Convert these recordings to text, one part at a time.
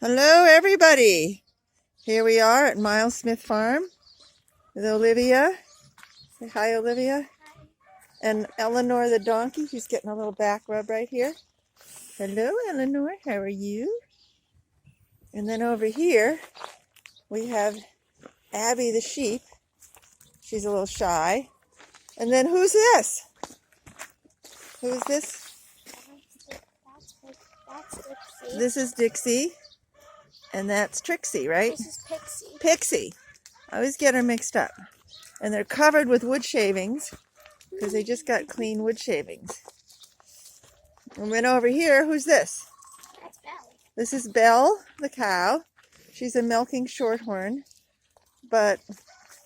Hello everybody! Here we are at Miles Smith Farm with Olivia. Say hi, Olivia. And Eleanor-the-Donkey. She's getting a little back rub right here. Hello, Eleanor. How are you? And then over here we have Abby the sheep. She's a little shy. And then who's this? Who's this? That's Dixie. This is Dixie. And that's Trixie, right? This is Pixie. Pixie. I always get her mixed up. And they're covered with wood shavings because they just got clean wood shavings. And then over here, who's this? That's Belle. This is Belle-the-Cow. She's a milking shorthorn. But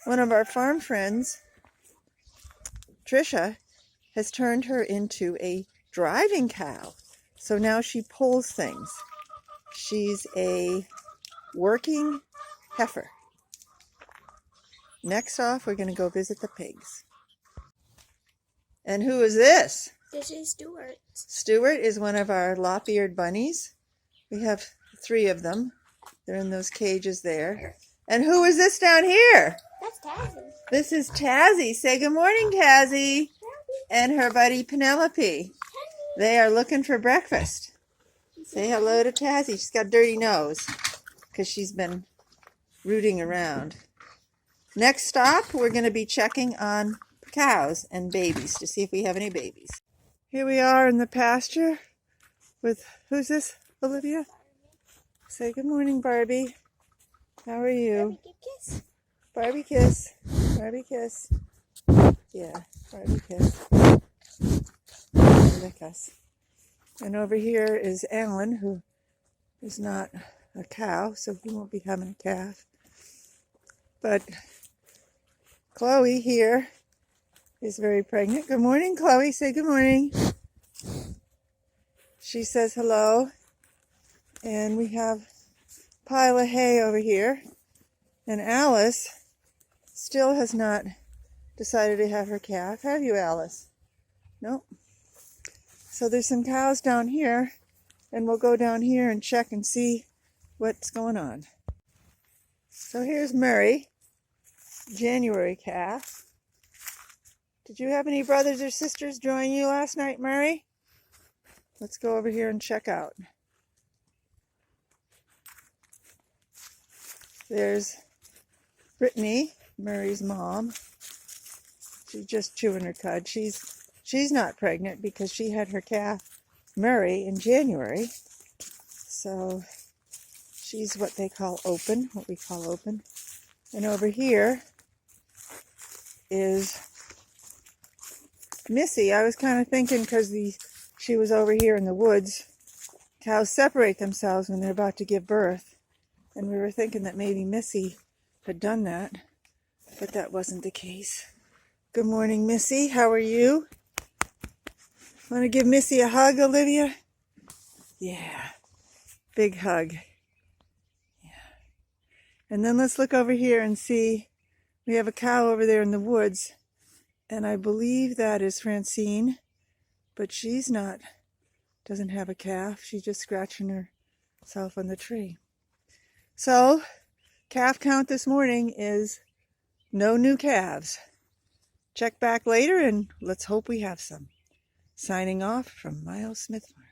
one of our farm friends, Trisha, has turned her into a driving cow. So now she pulls things. She's a working heifer. Next off, we're going to go visit the pigs. And who is this? This is Stuart. Stuart is one of our lop-eared bunnies. We have 3 of them. They're in those cages there. And who is this down here? That's Tazzy. This is Tazzy. Say good morning, Tazzy. And her buddy Penelope. They are looking for breakfast. Say hello to Tazzy. She's got a dirty nose because she's been rooting around. Next stop, we're going to be checking on cows and babies to see if we have any babies. Here we are in the pasture with, who's this, Olivia? Say good morning, Barbie. How are you? Barbie kiss. Barbie kiss. Yeah, Barbie kiss. Lick us. And over here is Alan, who is not a cow, so he won't be having a calf. But Chloe here is very pregnant. Good morning, Chloe. Say good morning. She says hello. And we have a pile of hay over here. And Alice still has not decided to have her calf. Have you, Alice? Nope. So there's some cows down here, and we'll go down here and check and see what's going on. So here's Murray, January calf. Did you have any brothers or sisters join you last night, Murray? Let's go over here and check out. There's Brittany, Murray's mom. She's just chewing her cud. She's not pregnant because she had her calf, Murray, in January. So she's what they call open, what we call open. And over here is Missy. I was kind of thinking because she was over here in the woods. Cows separate themselves when they're about to give birth. And we were thinking that maybe Missy had done that, but that wasn't the case. Good morning, Missy. How are you? Want to give Missy a hug, Olivia? Yeah. Big hug. Yeah. And then let's look over here and see. We have a cow over there in the woods. And I believe that is Francine. But she's not, doesn't have a calf. She's just scratching herself on the tree. So, calf count this morning is no new calves. Check back later and let's hope we have some. Signing off from Miles Smith Farm.